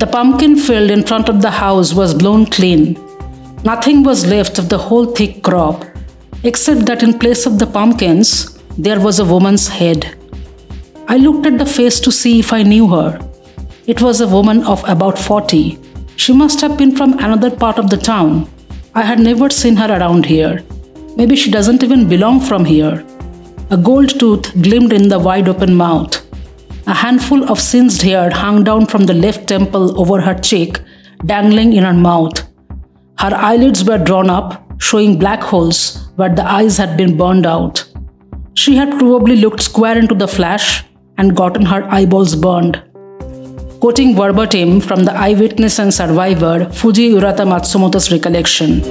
The pumpkin field in front of the house was blown clean. Nothing was left of the whole thick crop, except that in place of the pumpkins, there was a woman's head. I looked at the face to see if I knew her. It was a woman of about 40. She must have been from another part of the town. I had never seen her around here. Maybe she doesn't even belong from here. A gold tooth gleamed in the wide open mouth. A handful of singed hair hung down from the left temple over her cheek, dangling in her mouth. Her eyelids were drawn up, showing black holes where the eyes had been burned out. She had probably looked square into the flash and gotten her eyeballs burned. Quoting verbatim from the eyewitness and survivor Fuji Urata Matsumoto's recollection.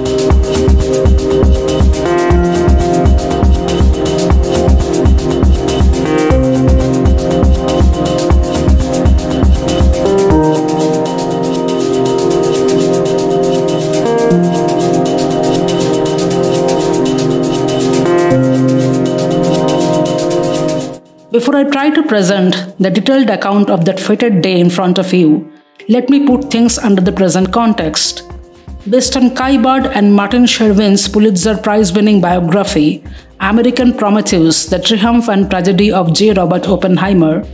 Before I try to present the detailed account of that fated day in front of you, let me put things under the present context. Based on Kai Bird and Martin Sherwin's Pulitzer Prize-winning biography, American Prometheus, The Triumph and Tragedy of J. Robert Oppenheimer,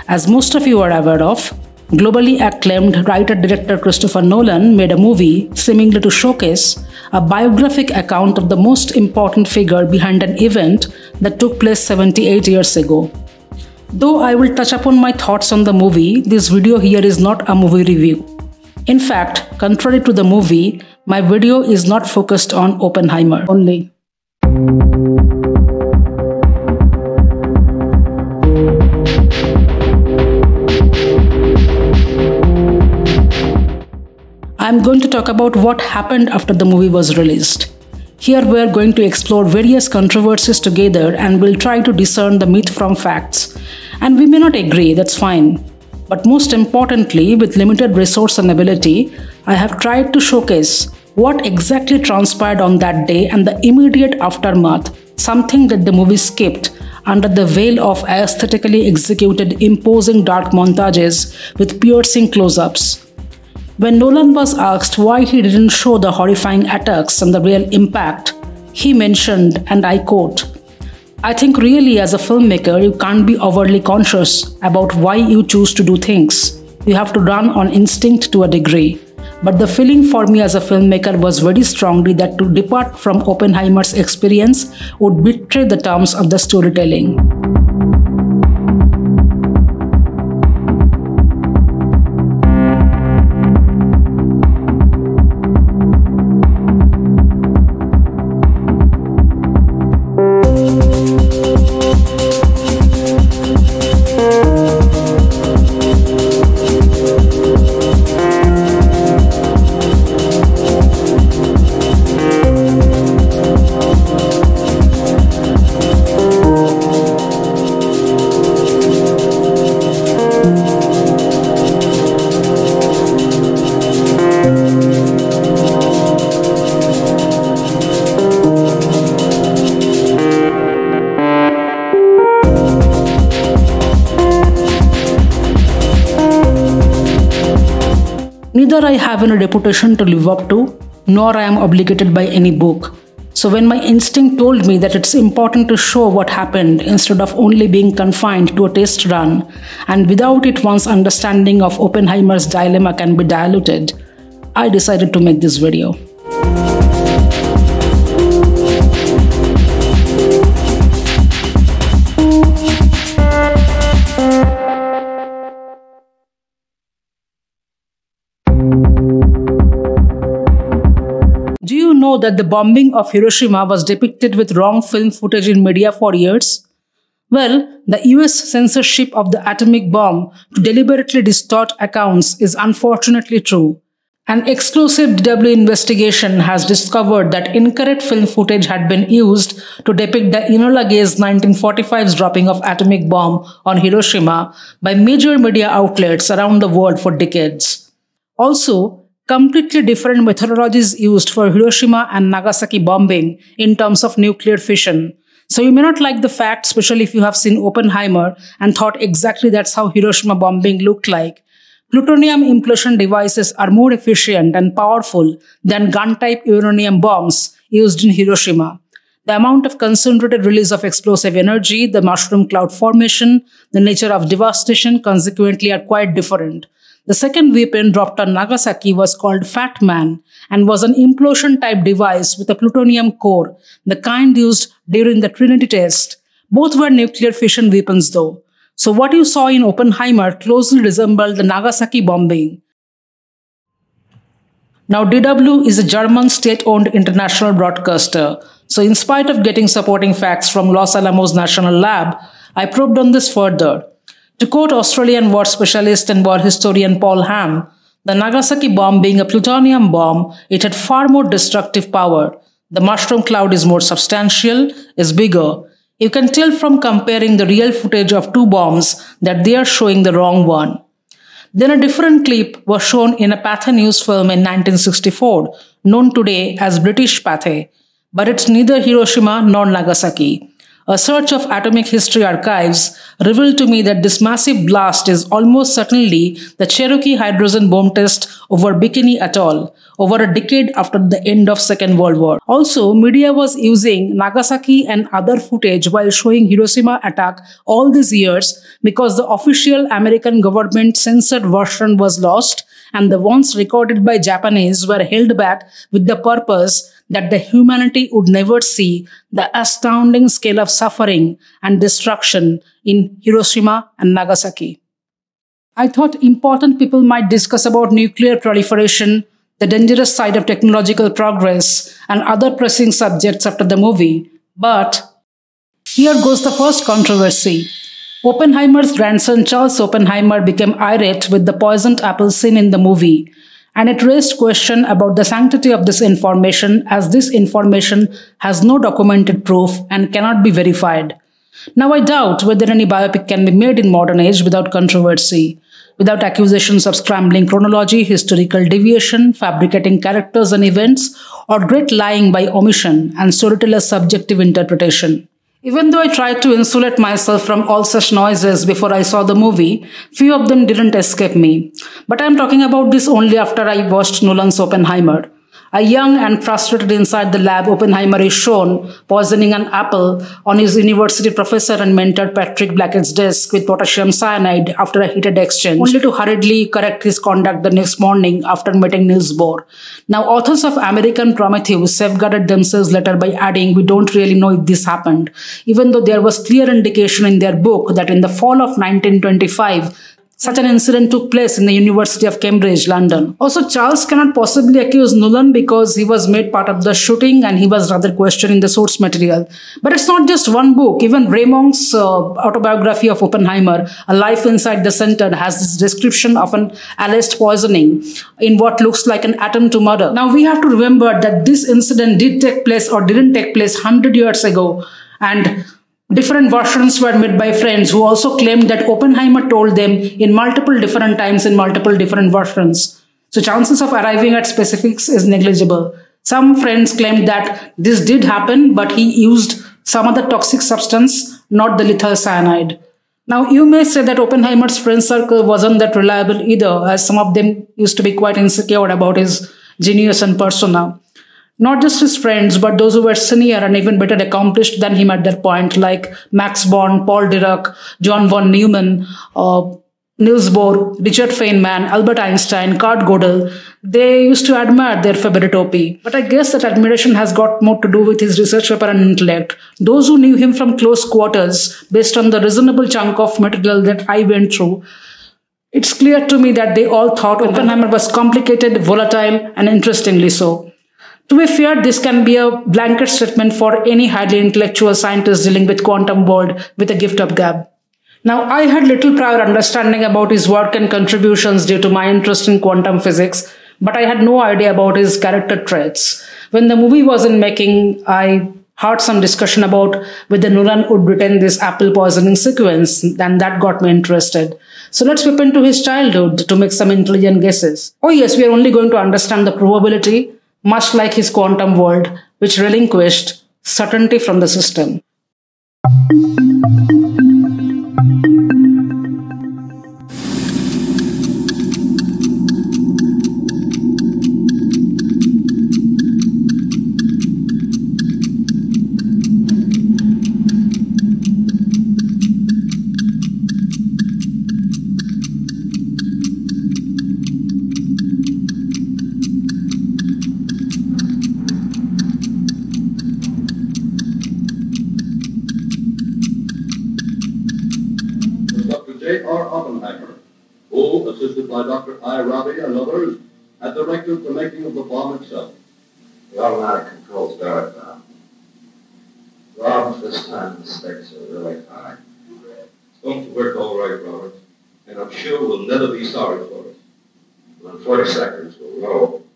as most of you are aware of, globally acclaimed writer-director Christopher Nolan made a movie seemingly to showcase a biographic account of the most important figure behind an event that took place 78 years ago. Though I will touch upon my thoughts on the movie, this video here is not a movie review. In fact, contrary to the movie, my video is not focused on Oppenheimer only. I am going to talk about what happened after the movie was released. Here we are going to explore various controversies together and we'll try to discern the myth from facts. And we may not agree, that's fine. But most importantly, with limited resource and ability, I have tried to showcase what exactly transpired on that day and the immediate aftermath, something that the movie skipped under the veil of aesthetically executed imposing dark montages with piercing close-ups. When Nolan was asked why he didn't show the horrifying attacks and the real impact, he mentioned, and I quote, "I think really as a filmmaker, you can't be overly conscious about why you choose to do things. You have to run on instinct to a degree. But the feeling for me as a filmmaker was very strongly that to depart from Oppenheimer's experience would betray the terms of the storytelling." Neither I have any reputation to live up to, nor I am obligated by any book. So when my instinct told me that it's important to show what happened instead of only being confined to a test run, and without it one's understanding of Oppenheimer's dilemma can be diluted, I decided to make this video. Do you know that the bombing of Hiroshima was depicted with wrong film footage in media for years? Well, the US censorship of the atomic bomb to deliberately distort accounts is unfortunately true. An exclusive DW investigation has discovered that incorrect film footage had been used to depict the Enola Gay's 1945's dropping of atomic bomb on Hiroshima by major media outlets around the world for decades. Also, completely different methodologies used for Hiroshima and Nagasaki bombing in terms of nuclear fission. So you may not like the fact, especially if you have seen Oppenheimer and thought exactly that's how Hiroshima bombing looked like. Plutonium implosion devices are more efficient and powerful than gun-type uranium bombs used in Hiroshima. The amount of concentrated release of explosive energy, the mushroom cloud formation, the nature of devastation consequently are quite different. The second weapon dropped on Nagasaki was called Fat Man and was an implosion-type device with a plutonium core, the kind used during the Trinity Test. Both were nuclear fission weapons though. So what you saw in Oppenheimer closely resembled the Nagasaki bombing. Now DW is a German state-owned international broadcaster. So in spite of getting supporting facts from Los Alamos National Lab, I probed on this further. To quote Australian war specialist and war historian Paul Ham, the Nagasaki bomb being a plutonium bomb, it had far more destructive power. The mushroom cloud is more substantial, is bigger. You can tell from comparing the real footage of two bombs that they are showing the wrong one. Then a different clip was shown in a Pathé News film in 1964, known today as British Pathé, but it's neither Hiroshima nor Nagasaki. A search of atomic history archives revealed to me that this massive blast is almost certainly the Cherokee hydrogen bomb test over Bikini Atoll, over a decade after the end of Second World War. Also, media was using Nagasaki and other footage while showing Hiroshima attack all these years because the official American government censored version was lost and the ones recorded by Japanese were held back with the purpose that the humanity would never see the astounding scale of suffering and destruction in Hiroshima and Nagasaki. I thought important people might discuss about nuclear proliferation, the dangerous side of technological progress, and other pressing subjects after the movie. But here goes the first controversy. Oppenheimer's grandson Charles Oppenheimer became irate with the poisoned apple scene in the movie, and it raised question about the sanctity of this information, as this information has no documented proof and cannot be verified. Now I doubt whether any biopic can be made in modern age without controversy, without accusations of scrambling chronology, historical deviation, fabricating characters and events, or great lying by omission and storyteller's subjective interpretation. Even though I tried to insulate myself from all such noises before I saw the movie, few of them didn't escape me. But I'm talking about this only after I watched Nolan's Oppenheimer. A young and frustrated inside the lab, Oppenheimer is shown poisoning an apple on his university professor and mentor Patrick Blackett's desk with potassium cyanide after a heated exchange, only to hurriedly correct his conduct the next morning after meeting Niels Bohr. Now, authors of American Prometheus safeguarded themselves later by adding, "We don't really know if this happened," even though there was clear indication in their book that in the fall of 1925, such an incident took place in the University of Cambridge, London. Also, Charles cannot possibly accuse Nolan because he was made part of the shooting and he was rather questioning the source material. But it's not just one book. Even Raymond's autobiography of Oppenheimer, A Life Inside the Center, has this description of an alleged poisoning in what looks like an atom to murder. Now, we have to remember that this incident did take place or didn't take place 100 years ago, and different versions were made by friends who also claimed that Oppenheimer told them in multiple different times in multiple different versions. So chances of arriving at specifics is negligible. Some friends claimed that this did happen, but he used some other toxic substance, not the lethal cyanide. Now, you may say that Oppenheimer's friend circle wasn't that reliable either, as some of them used to be quite insecure about his genius and persona. Not just his friends, but those who were senior and even better accomplished than him at that point, like Max Born, Paul Dirac, John von Neumann, Niels Bohr, Richard Feynman, Albert Einstein, Kurt Gödel. They used to admire their favorite OP. But I guess that admiration has got more to do with his research paper and intellect. Those who knew him from close quarters, based on the reasonable chunk of material that I went through, it's clear to me that they all thought Oppenheimer was complicated, volatile, and interestingly so. To be fair, this can be a blanket statement for any highly intellectual scientist dealing with quantum world with a gift of gab. Now, I had little prior understanding about his work and contributions due to my interest in quantum physics, but I had no idea about his character traits. When the movie was in making, I heard some discussion about whether Nolan would retain this apple poisoning sequence, and that got me interested. So let's whip into his childhood to make some intelligent guesses. Oh yes, we are only going to understand the probability, much like his quantum world, which relinquished certainty from the system. who, assisted by Dr. I. Ravi and others, had directed the making of the bomb itself. The automatic controls got it now. Rob, this time the stakes are really high. It's going to work all right, Robert, and I'm sure we'll never be sorry for it. In 40 seconds, we'll roll.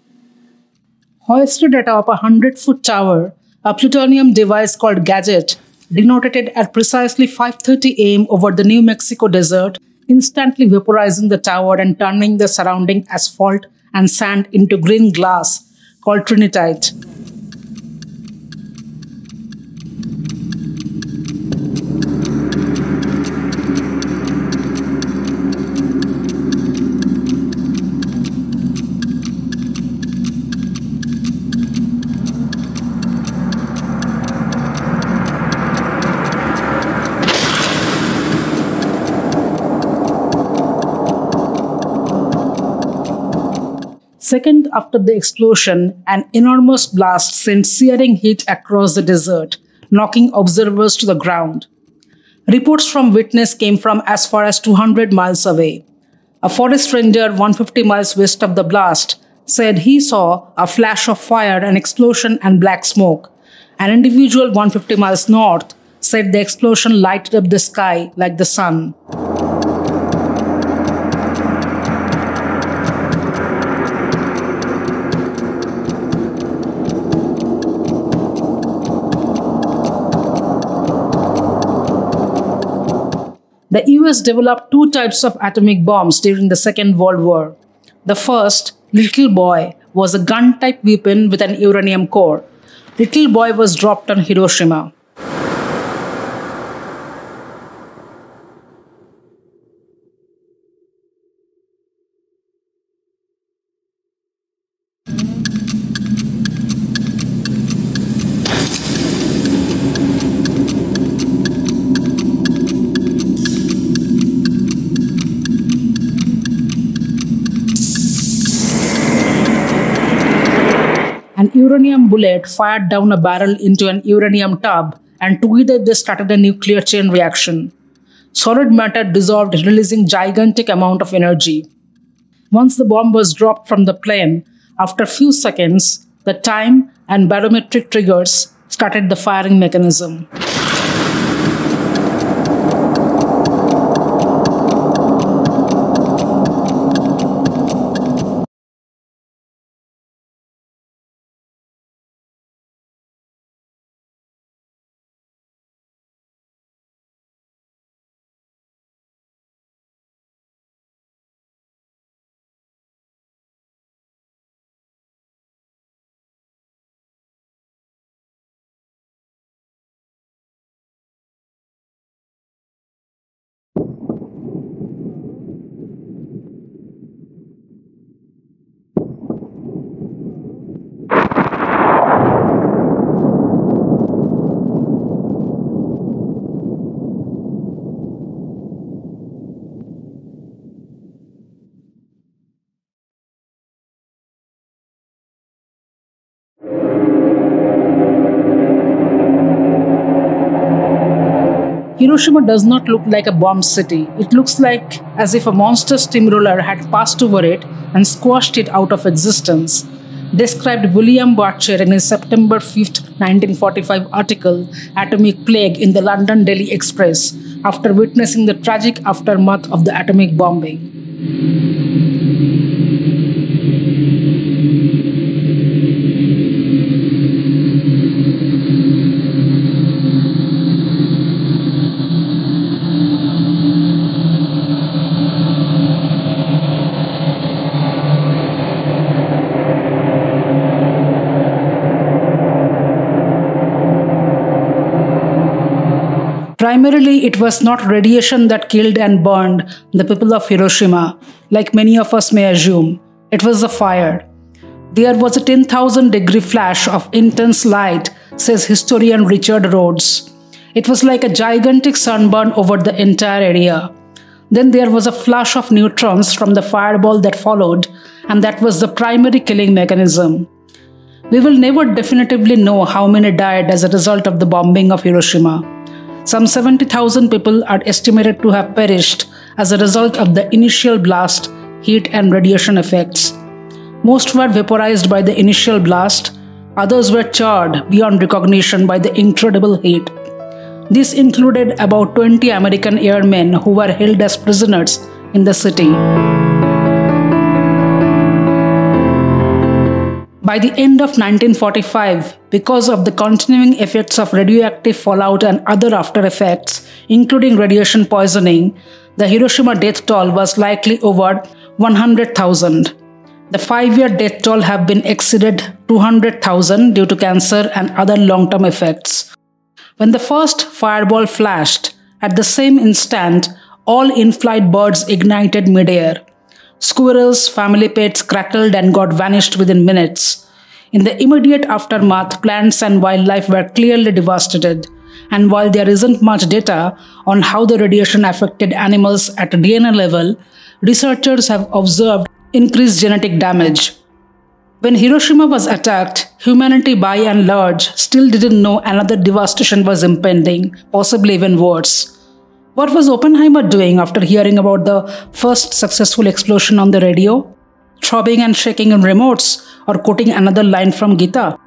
Hoisted atop a 100-foot tower, a plutonium device called Gadget, detonated at precisely 5:30 a.m. over the New Mexico desert, instantly vaporizing the tower and turning the surrounding asphalt and sand into green glass called Trinity. Second after the explosion, an enormous blast sent searing heat across the desert, knocking observers to the ground. Reports from witnesses came from as far as 200 miles away. A forest ranger 150 miles west of the blast said he saw a flash of fire, an explosion, and black smoke. An individual 150 miles north said the explosion lighted up the sky like the sun. The US developed two types of atomic bombs during the Second World War. The first, Little Boy, was a gun-type weapon with an uranium core. Little Boy was dropped on Hiroshima. An uranium bullet fired down a barrel into an uranium tub, and together they started a nuclear chain reaction. Solid matter dissolved, releasing gigantic amount of energy. Once the bomb was dropped from the plane, after a few seconds, the time and barometric triggers started the firing mechanism. Hiroshima does not look like a bombed city. It looks like as if a monster steamroller had passed over it and squashed it out of existence, described William Butcher in his September 5, 1945 article, Atomic Plague in the London Daily Express, after witnessing the tragic aftermath of the atomic bombing. Primarily, it was not radiation that killed and burned the people of Hiroshima, like many of us may assume. It was the fire. There was a 10,000-degree flash of intense light, says historian Richard Rhodes. It was like a gigantic sunburn over the entire area. Then there was a flash of neutrons from the fireball that followed, and that was the primary killing mechanism. We will never definitively know how many died as a result of the bombing of Hiroshima. Some 70,000 people are estimated to have perished as a result of the initial blast, heat and radiation effects. Most were vaporized by the initial blast, others were charred beyond recognition by the incredible heat. This included about 20 American airmen who were held as prisoners in the city. By the end of 1945, because of the continuing effects of radioactive fallout and other after effects, including radiation poisoning, the Hiroshima death toll was likely over 100,000. The 5-year death toll have been exceeded 200,000 due to cancer and other long-term effects. When the first fireball flashed, at the same instant, all in-flight birds ignited mid-air. Squirrels, family pets crackled and got vanished within minutes. In the immediate aftermath, plants and wildlife were clearly devastated. And while there isn't much data on how the radiation affected animals at a DNA level, researchers have observed increased genetic damage. When Hiroshima was attacked, humanity by and large still didn't know another devastation was impending, possibly even worse. What was Oppenheimer doing after hearing about the first successful explosion on the radio? Throbbing and shaking in remotes, or quoting another line from Gita?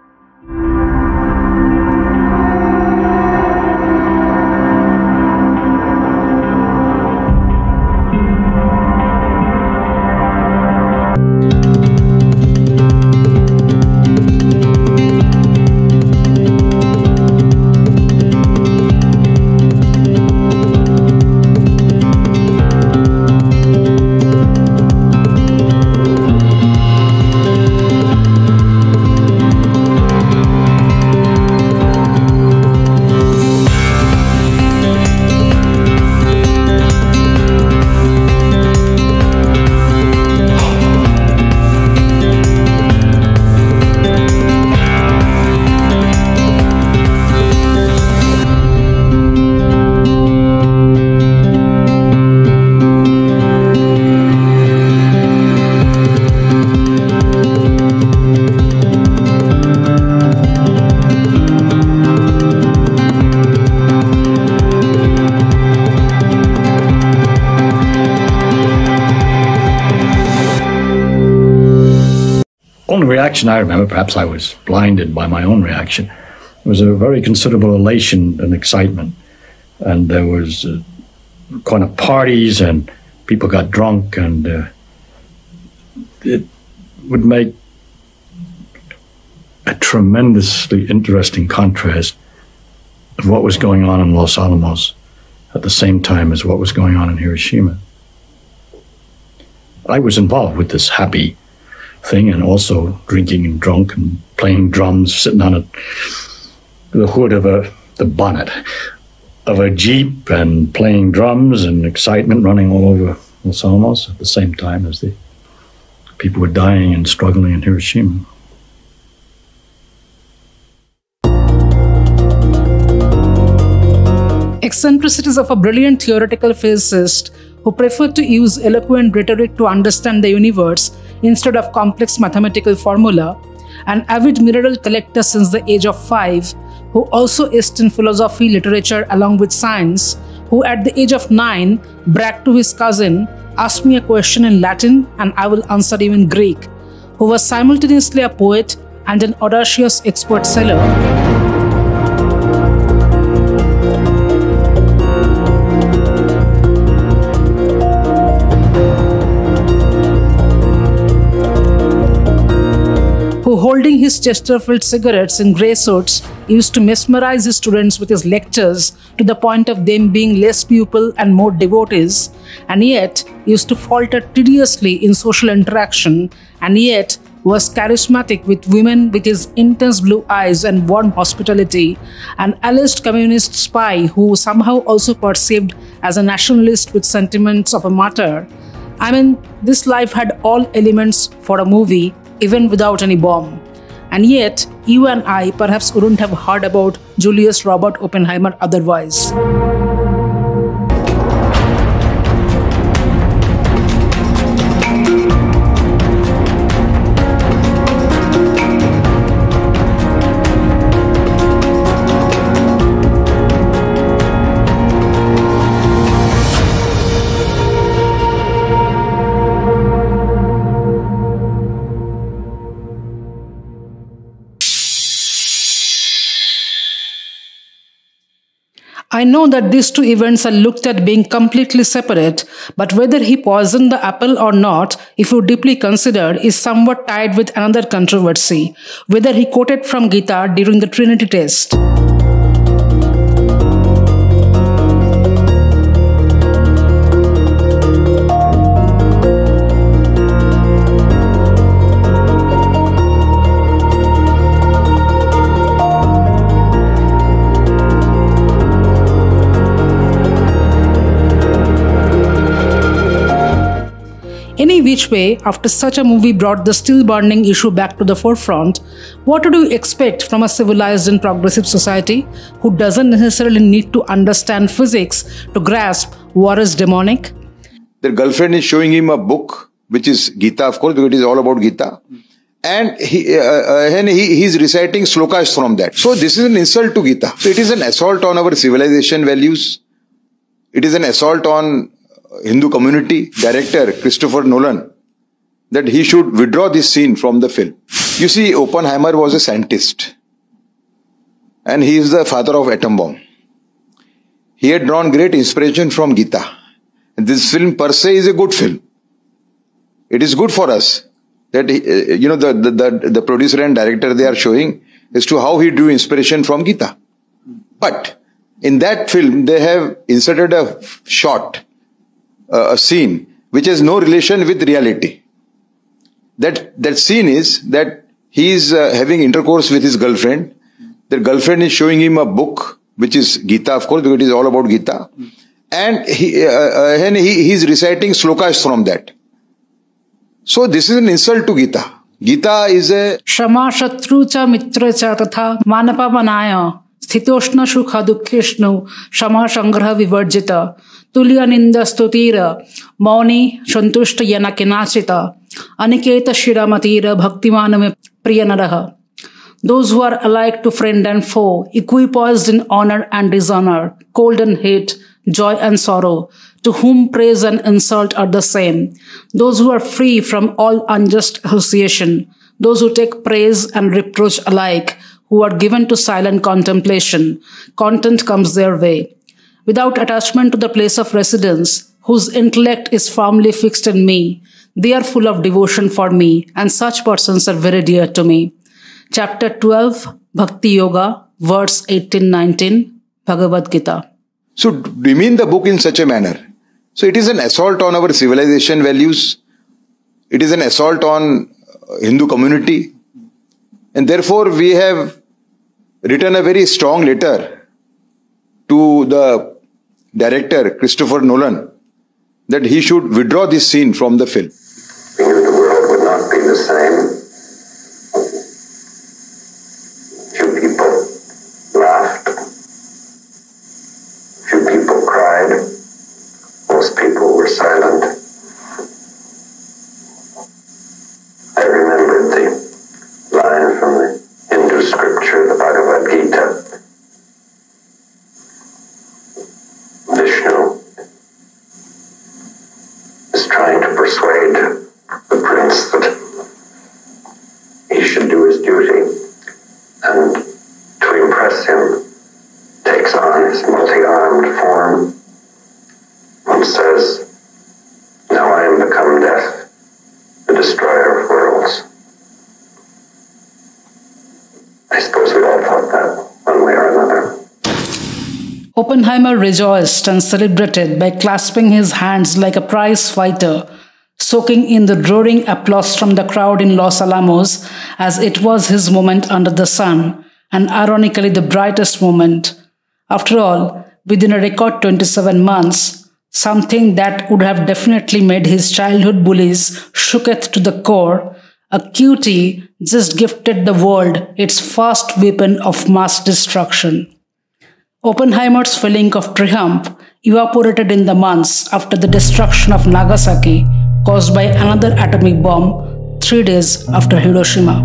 Only reaction I remember, perhaps I was blinded by my own reaction, was a very considerable elation and excitement. And there was kind of parties and people got drunk, and it would make a tremendously interesting contrast of what was going on in Los Alamos at the same time as what was going on in Hiroshima. I was involved with this happy thing, and also drinking and drunk and playing drums, sitting on the hood of the bonnet of a Jeep and playing drums, and excitement running all over Los Alamos at the same time as the people were dying and struggling in Hiroshima. Eccentricities of a brilliant theoretical physicist who preferred to use eloquent rhetoric to understand the universe instead of complex mathematical formula, an avid mineral collector since the age of 5, who also aced in philosophy, literature along with science, who at the age of 9 bragged to his cousin, "Ask me a question in Latin and I will answer you in Greek," who was simultaneously a poet and an audacious expert seller. Who, holding his Chesterfield cigarettes in grey suits, used to mesmerize his students with his lectures to the point of them being less pupil and more devotees, and yet used to falter tediously in social interaction, and yet was charismatic with women with his intense blue eyes and warm hospitality, an alleged communist spy who somehow also perceived as a nationalist with sentiments of a martyr. I mean, this life had all elements for a movie, even without any bomb. And yet, you and I perhaps wouldn't have heard about Julius Robert Oppenheimer otherwise. I know that these two events are looked at being completely separate, but whether he poisoned the apple or not, if you deeply consider, is somewhat tied with another controversy, whether he quoted from Gita during the Trinity Test. Any which way, after such a movie brought the still burning issue back to the forefront, what would you expect from a civilized and progressive society who doesn't necessarily need to understand physics to grasp war is demonic? Their girlfriend is showing him a book, which is Gita, of course, because it is all about Gita. And he's reciting slokas from that. So this is an insult to Gita. So it is an assault on our civilization values. It is an assault on Hindu community. Director Christopher Nolan, that he should withdraw this scene from the film. You see, Oppenheimer was a scientist, and he is the father of atom bomb. He had drawn great inspiration from Gita. And this film per se is a good film. It is good for us that the producer and director, they are showing as to how he drew inspiration from Gita. But in that film, they have inserted a shot, a scene which has no relation with reality. That scene is that he is having intercourse with his girlfriend. The girlfriend is showing him a book, which is Gita, of course, because it is all about Gita. And he's reciting slokas from that. So this is an insult to Gita. Gita is a Shama Shatru cha Mitra cha tatha Manapa Manaya Sthitoshna Shukha Dukkhishnu Shama Shangraha Vivarjita Tulya Ninda Stutira Mauni Shantushta Yana Kinachita Aniketa Shiramatira Bhaktimaname Priyanaraha. Those who are alike to friend and foe, equipoised in honor and dishonor, cold and hate, joy and sorrow, to whom praise and insult are the same. Those who are free from all unjust association, those who take praise and reproach alike, who are given to silent contemplation, content comes their way. Without attachment to the place of residence, whose intellect is firmly fixed in me, they are full of devotion for me, and such persons are very dear to me. Chapter 12, Bhakti Yoga, verse 18-19, Bhagavad Gita. So demean the book in such a manner. So it is an assault on our civilization values. It is an assault on Hindu community. And therefore we have written a very strong letter to the director Christopher Nolan that he should withdraw this scene from the film. We knew the world would not be the same. Few people laughed. Few people cried. Most people were silent. I remembered the line from the Hindu scripture, the Bhagavad Gita. Vishnu is trying to persuade the prince that he should do his duty, and to impress him takes on his multi-armed form and says, "Now I am become death, the destroyer of worlds." I suppose we all thought that one way or another. Oppenheimer rejoiced and celebrated by clasping his hands like a prize fighter, soaking in the roaring applause from the crowd in Los Alamos, as it was his moment under the sun, and ironically the brightest moment. After all, within a record 27 months, something that would have definitely made his childhood bullies shooketh to the core, a cutie just gifted the world its first weapon of mass destruction. Oppenheimer's feeling of triumph evaporated in the months after the destruction of Nagasaki, caused by another atomic bomb 3 days after Hiroshima.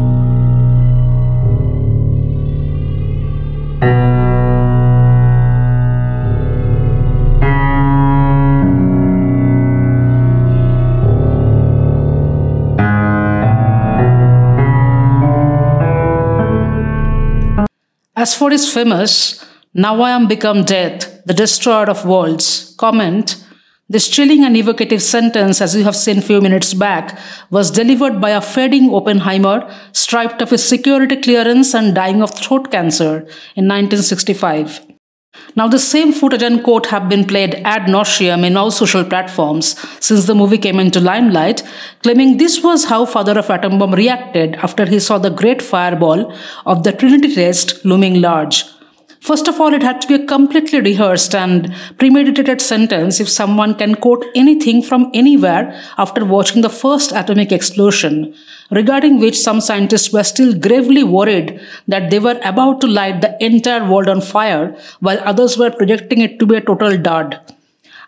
As for his famous, "Now I am become death, the destroyer of worlds, comment, this chilling and evocative sentence, as you have seen few minutes back, was delivered by a fading Oppenheimer, stripped of his security clearance and dying of throat cancer in 1965. Now, the same footage and quote have been played ad nauseum in all social platforms since the movie came into limelight, claiming this was how father of atom bomb reacted after he saw the great fireball of the Trinity Test looming large. First of all, it had to be a completely rehearsed and premeditated sentence if someone can quote anything from anywhere after watching the first atomic explosion, regarding which some scientists were still gravely worried that they were about to light the entire world on fire, while others were projecting it to be a total dud.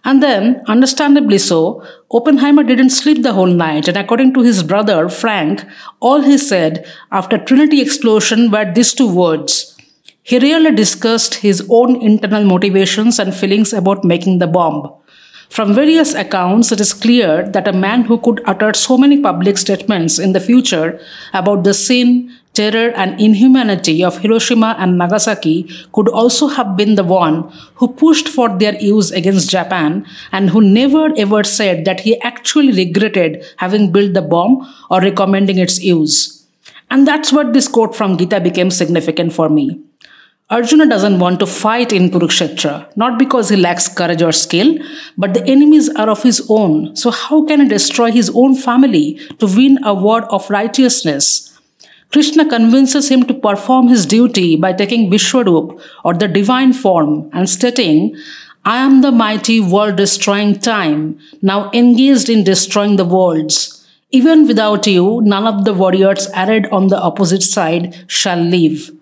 And then, understandably so, Oppenheimer didn't sleep the whole night, and according to his brother, Frank, all he said after Trinity explosion were these two words. He really discussed his own internal motivations and feelings about making the bomb. From various accounts, it is clear that a man who could utter so many public statements in the future about the sin, terror, and inhumanity of Hiroshima and Nagasaki could also have been the one who pushed for their use against Japan and who never ever said that he actually regretted having built the bomb or recommending its use. And that's what this quote from Gita became significant for me. Arjuna doesn't want to fight in Kurukshetra, not because he lacks courage or skill, but the enemies are of his own. So how can he destroy his own family to win a war of righteousness? Krishna convinces him to perform his duty by taking Vishwarup, or the divine form, and stating, I am the mighty world-destroying time, now engaged in destroying the worlds. Even without you, none of the warriors arrayed on the opposite side shall live.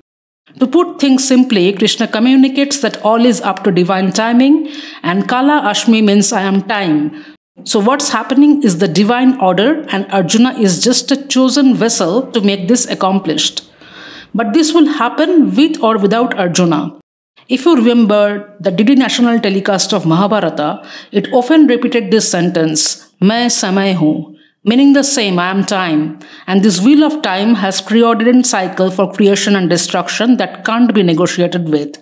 To put things simply, Krishna communicates that all is up to divine timing, and Kala Ashmi means I am time. So what's happening is the divine order, and Arjuna is just a chosen vessel to make this accomplished. But this will happen with or without Arjuna. If you remember the DD national telecast of Mahabharata, it often repeated this sentence, Main samay hoon, meaning the same, I am time, and this wheel of time has preordained cycle for creation and destruction that can't be negotiated with.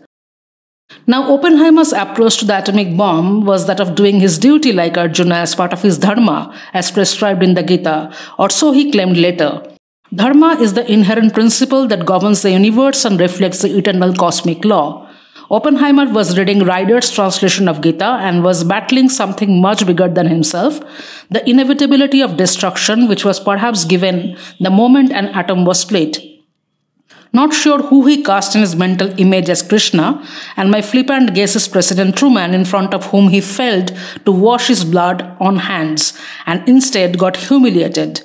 Now, Oppenheimer's approach to the atomic bomb was that of doing his duty like Arjuna as part of his dharma, as prescribed in the Gita, or so he claimed later. Dharma is the inherent principle that governs the universe and reflects the eternal cosmic law. Oppenheimer was reading Ryder's translation of Gita and was battling something much bigger than himself, the inevitability of destruction, which was perhaps given the moment an atom was split. Not sure who he cast in his mental image as Krishna, and my flippant guess is President Truman, in front of whom he failed to wash his blood on hands and instead got humiliated.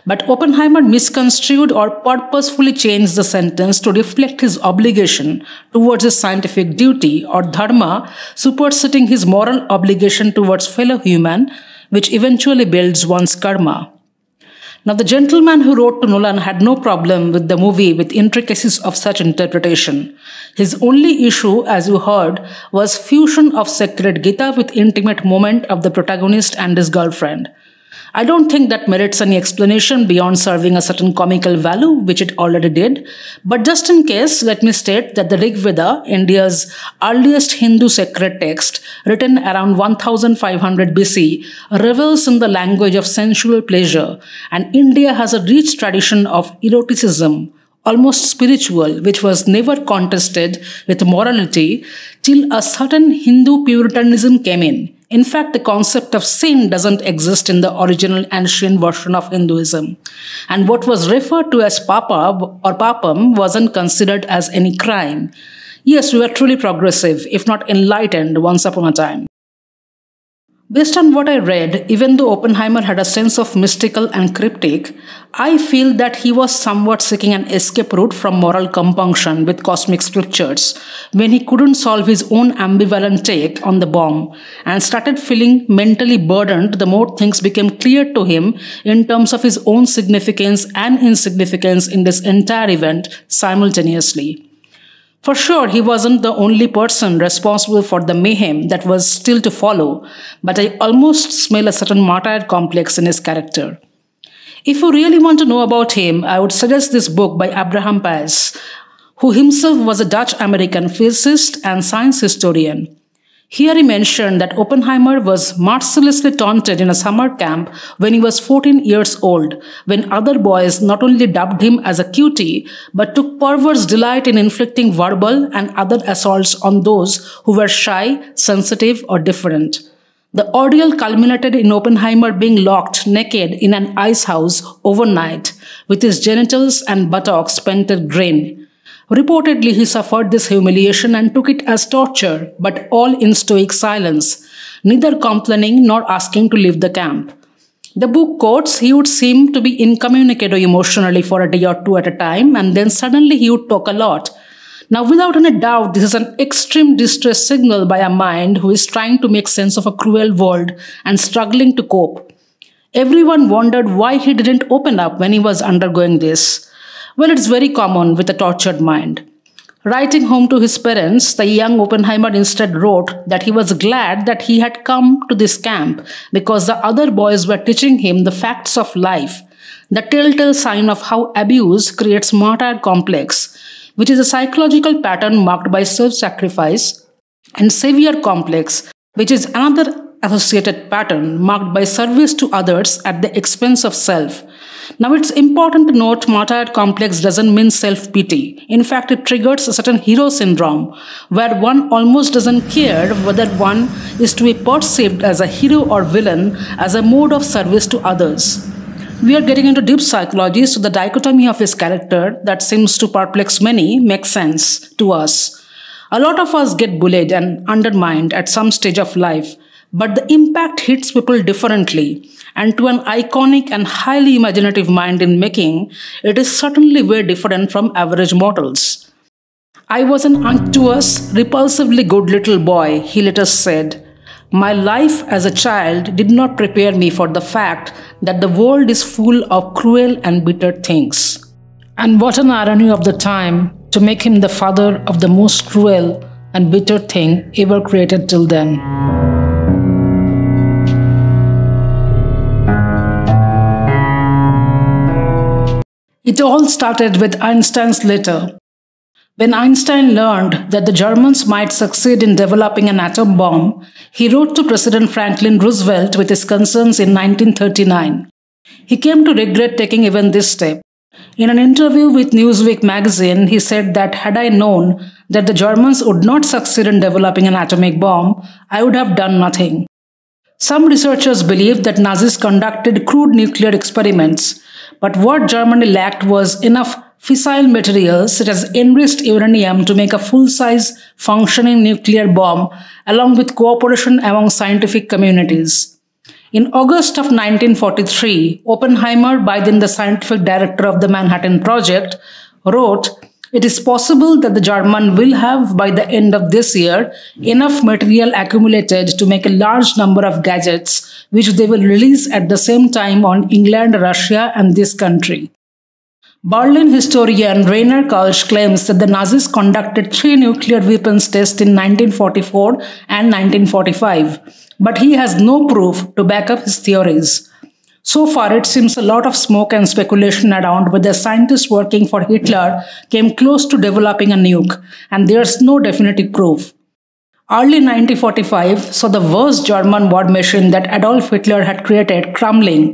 But Oppenheimer misconstrued or purposefully changed the sentence to reflect his obligation towards his scientific duty, or dharma, superseding his moral obligation towards fellow human, which eventually builds one's karma. Now, the gentleman who wrote to Nolan had no problem with the movie with intricacies of such interpretation. His only issue, as you heard, was fusion of sacred Gita with intimate moment of the protagonist and his girlfriend. I don't think that merits any explanation beyond serving a certain comical value, which it already did. But just in case, let me state that the Rig Veda, India's earliest Hindu sacred text, written around 1500 BC, revels in the language of sensual pleasure, and India has a rich tradition of eroticism, almost spiritual, which was never contested with morality till a certain Hindu Puritanism came in. In fact, the concept of sin doesn't exist in the original ancient version of Hinduism. And what was referred to as papa or papam wasn't considered as any crime. Yes, we were truly progressive, if not enlightened, once upon a time. Based on what I read, even though Oppenheimer had a sense of mystical and cryptic, I feel that he was somewhat seeking an escape route from moral compunction with cosmic scriptures when he couldn't solve his own ambivalent take on the bomb and started feeling mentally burdened the more things became clear to him in terms of his own significance and insignificance in this entire event simultaneously. For sure, he wasn't the only person responsible for the mayhem that was still to follow, but I almost smell a certain martyr complex in his character. If you really want to know about him, I would suggest this book by Abraham Paes, who himself was a Dutch-American physicist and science historian. Here he mentioned that Oppenheimer was mercilessly taunted in a summer camp when he was 14 years old, when other boys not only dubbed him as a cutie, but took perverse delight in inflicting verbal and other assaults on those who were shy, sensitive, or different. The ordeal culminated in Oppenheimer being locked naked in an ice house overnight, with his genitals and buttocks painted green. Reportedly, he suffered this humiliation and took it as torture, but all in stoic silence, neither complaining nor asking to leave the camp. The book quotes he would seem to be incommunicado emotionally for a day or two at a time, and then suddenly he would talk a lot. Now, without any doubt, this is an extreme distress signal by a mind who is trying to make sense of a cruel world and struggling to cope. Everyone wondered why he didn't open up when he was undergoing this. Well, it's very common with a tortured mind. Writing home to his parents, the young Oppenheimer instead wrote that he was glad that he had come to this camp because the other boys were teaching him the facts of life, the telltale sign of how abuse creates martyr complex, which is a psychological pattern marked by self-sacrifice, and savior complex, which is another associated pattern marked by service to others at the expense of self. Now, it's important to note martyr complex doesn't mean self-pity. In fact, it triggers a certain hero syndrome, where one almost doesn't care whether one is to be perceived as a hero or villain as a mode of service to others. We are getting into deep psychology, so the dichotomy of his character that seems to perplex many makes sense to us. A lot of us get bullied and undermined at some stage of life, but the impact hits people differently, and to an iconic and highly imaginative mind in making, it is certainly very different from average mortals. "I was an unctuous, repulsively good little boy," he later said. "My life as a child did not prepare me for the fact that the world is full of cruel and bitter things." And what an irony of the time to make him the father of the most cruel and bitter thing ever created till then. It all started with Einstein's letter. When Einstein learned that the Germans might succeed in developing an atom bomb, he wrote to President Franklin Roosevelt with his concerns in 1939. He came to regret taking even this step. In an interview with Newsweek magazine, he said that had I known that the Germans would not succeed in developing an atomic bomb, I would have done nothing. Some researchers believe that Nazis conducted crude nuclear experiments, but what Germany lacked was enough fissile materials such as enriched uranium to make a full-size functioning nuclear bomb, along with cooperation among scientific communities. In August of 1943, Oppenheimer, by then the scientific director of the Manhattan Project, wrote, "It is possible that the Germans will have, by the end of this year, enough material accumulated to make a large number of gadgets, which they will release at the same time on England, Russia, and this country." Berlin historian Rainer Kalsch claims that the Nazis conducted 3 nuclear weapons tests in 1944 and 1945, but he has no proof to back up his theories. So far, it seems a lot of smoke and speculation around whether scientists working for Hitler came close to developing a nuke, and there's no definitive proof. Early 1945 saw the worst German war machine that Adolf Hitler had created crumbling,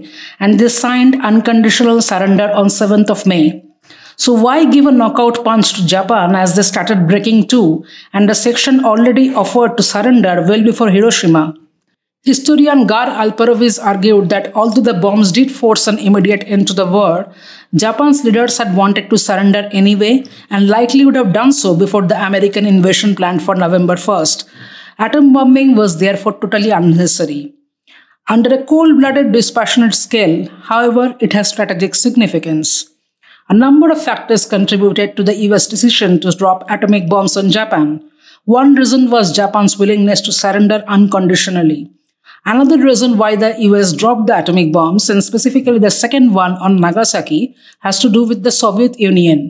and they signed unconditional surrender on 7th of May. So why give a knockout punch to Japan as they started breaking too, and a section already offered to surrender well before Hiroshima? Historian Gar Alperovitz argued that although the bombs did force an immediate end to the war, Japan's leaders had wanted to surrender anyway and likely would have done so before the American invasion planned for November 1st. Atom bombing was therefore totally unnecessary. Under a cold-blooded, dispassionate scale, however, it has strategic significance. A number of factors contributed to the US decision to drop atomic bombs on Japan. One reason was Japan's willingness to surrender unconditionally. Another reason why the US dropped the atomic bombs, and specifically the second one on Nagasaki, has to do with the Soviet Union.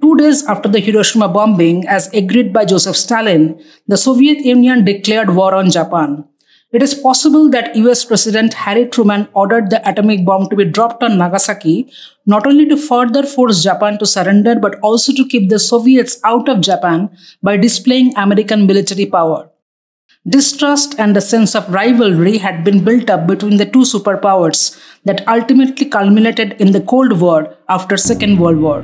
2 days after the Hiroshima bombing, as agreed by Joseph Stalin, the Soviet Union declared war on Japan. It is possible that US President Harry Truman ordered the atomic bomb to be dropped on Nagasaki, not only to further force Japan to surrender, but also to keep the Soviets out of Japan by displaying American military power. Distrust and a sense of rivalry had been built up between the two superpowers that ultimately culminated in the Cold War after Second World War.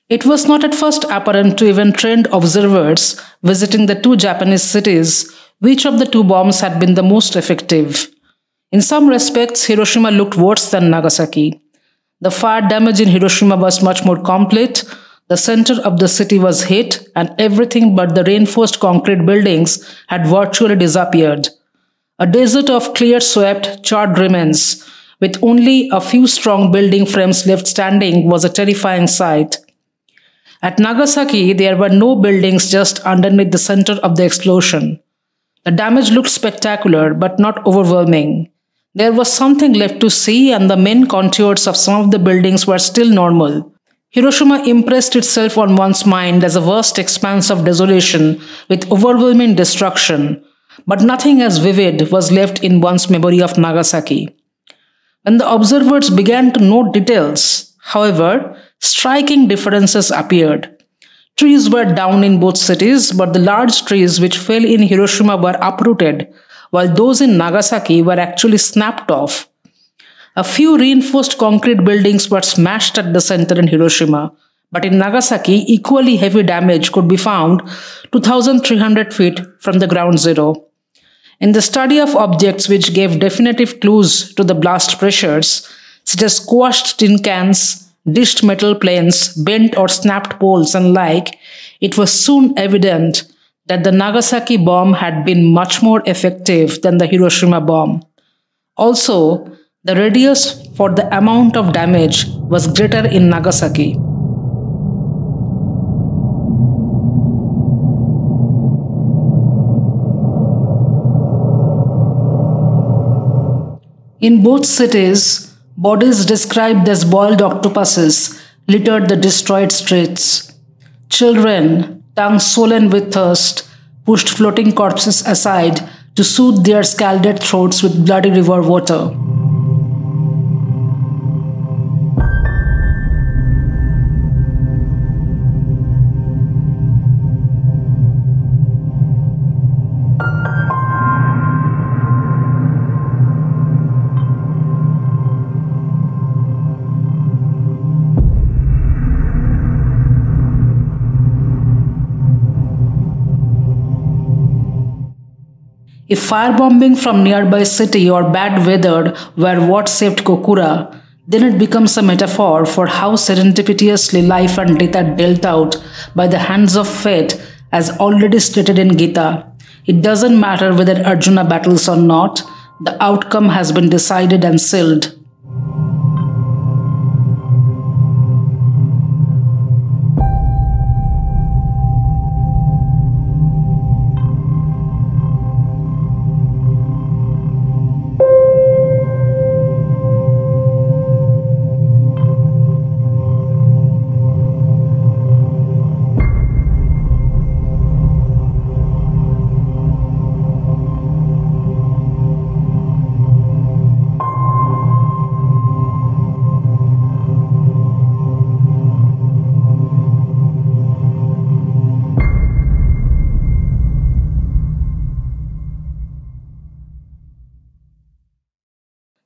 It was not at first apparent to even trained observers visiting the two Japanese cities which of the two bombs had been the most effective. In some respects, Hiroshima looked worse than Nagasaki. The fire damage in Hiroshima was much more complete. The center of the city was hit, and everything but the reinforced concrete buildings had virtually disappeared. A desert of clear swept, charred remains, with only a few strong building frames left standing, was a terrifying sight. At Nagasaki, there were no buildings just underneath the center of the explosion. The damage looked spectacular, but not overwhelming. There was something left to see, and the main contours of some of the buildings were still normal. Hiroshima impressed itself on one's mind as a vast expanse of desolation with overwhelming destruction, but nothing as vivid was left in one's memory of Nagasaki. When the observers began to note details, however, striking differences appeared. Trees were down in both cities, but the large trees which fell in Hiroshima were uprooted, while those in Nagasaki were actually snapped off. A few reinforced concrete buildings were smashed at the center in Hiroshima, but in Nagasaki, equally heavy damage could be found 2,300 feet from the ground zero. In the study of objects which gave definitive clues to the blast pressures, such as squashed tin cans, dished metal planes, bent or snapped poles and like, it was soon evident that the Nagasaki bomb had been much more effective than the Hiroshima bomb. Also, the radius for the amount of damage was greater in Nagasaki. In both cities, bodies described as boiled octopuses littered the destroyed streets. Children, tongues swollen with thirst, pushed floating corpses aside to soothe their scalded throats with bloody river water. If firebombing from nearby city or bad weather were what saved Kokura, then it becomes a metaphor for how serendipitously life and death are dealt out by the hands of fate, as already stated in Gita. It doesn't matter whether Arjuna battles or not, the outcome has been decided and sealed.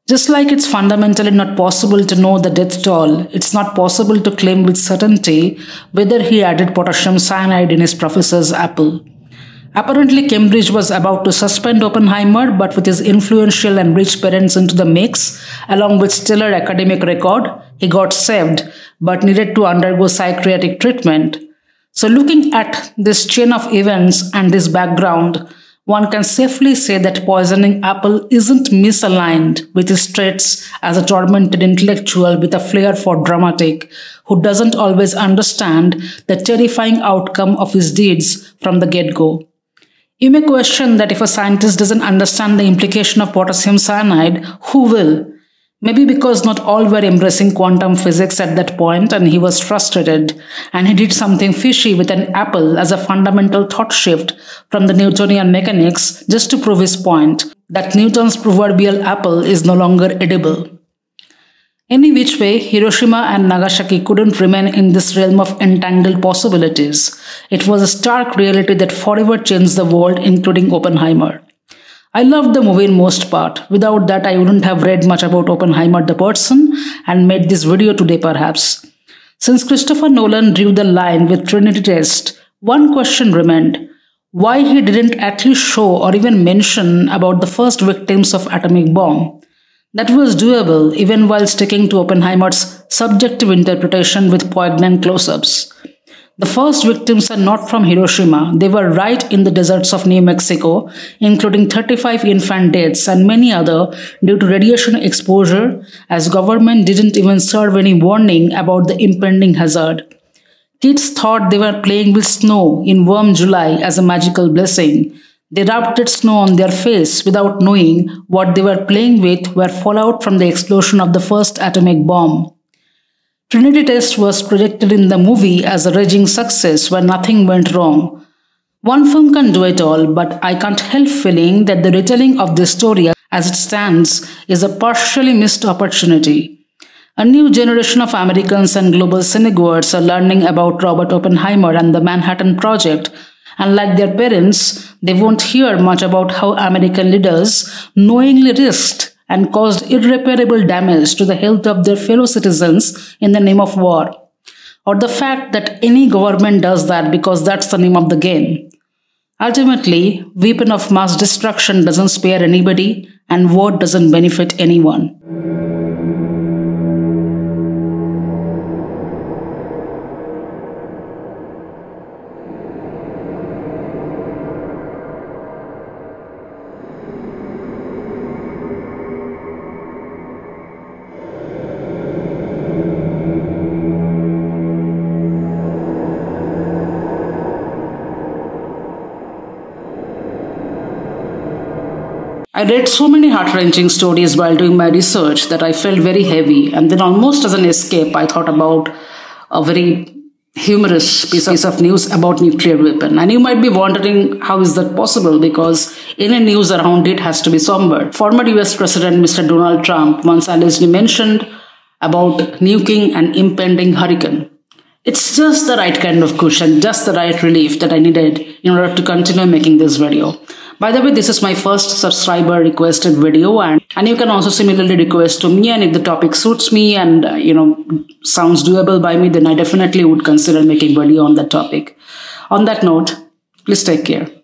Just like it's fundamentally not possible to know the death toll, it's not possible to claim with certainty whether he added potassium cyanide in his professor's apple. Apparently, Cambridge was about to suspend Oppenheimer, but with his influential and rich parents into the mix, along with stellar academic record, he got saved, but needed to undergo psychiatric treatment. So looking at this chain of events and this background, one can safely say that poisoning apple isn't misaligned with his traits as a tormented intellectual with a flair for dramatic, who doesn't always understand the terrifying outcome of his deeds from the get-go. You may question that if a scientist doesn't understand the implication of potassium cyanide, who will? Maybe because not all were embracing quantum physics at that point and he was frustrated, and he did something fishy with an apple as a fundamental thought shift from the Newtonian mechanics just to prove his point that Newton's proverbial apple is no longer edible. Any which way, Hiroshima and Nagasaki couldn't remain in this realm of entangled possibilities. It was a stark reality that forever changed the world, including Oppenheimer. I loved the movie in most part. Without that, I wouldn't have read much about Oppenheimer the person and made this video today perhaps. Since Christopher Nolan drew the line with Trinity Test, one question remained: why he didn't at least show or even mention about the first victims of atomic bomb. That was doable even while sticking to Oppenheimer's subjective interpretation with poignant close-ups. The first victims are not from Hiroshima. They were right in the deserts of New Mexico, including 35 infant deaths and many other due to radiation exposure, as government didn't even serve any warning about the impending hazard. Kids thought they were playing with snow in warm July as a magical blessing. They rubbed snow on their face without knowing what they were playing with were fallout from the explosion of the first atomic bomb. Trinity Test was projected in the movie as a raging success where nothing went wrong. One film can do it all, but I can't help feeling that the retelling of this story as it stands is a partially missed opportunity. A new generation of Americans and global cinegoers are learning about Robert Oppenheimer and the Manhattan Project, and like their parents, they won't hear much about how American leaders knowingly risked and caused irreparable damage to the health of their fellow citizens in the name of war. Or the fact that any government does that because that's the name of the game. Ultimately, weapon of mass destruction doesn't spare anybody, and war doesn't benefit anyone. I read so many heart-wrenching stories while doing my research that I felt very heavy, and then almost as an escape, I thought about a very humorous piece of news about nuclear weapon. And you might be wondering how is that possible, because any news around it has to be somber. Former US President Mr. Donald Trump once allegedly mentioned about nuking an impending hurricane. It's just the right kind of cushion, just the right relief that I needed in order to continue making this video. By the way, this is my first subscriber requested video, and you can also similarly request to me, and if the topic suits me and sounds doable by me, then I definitely would consider making a video on that topic. On that note, please take care.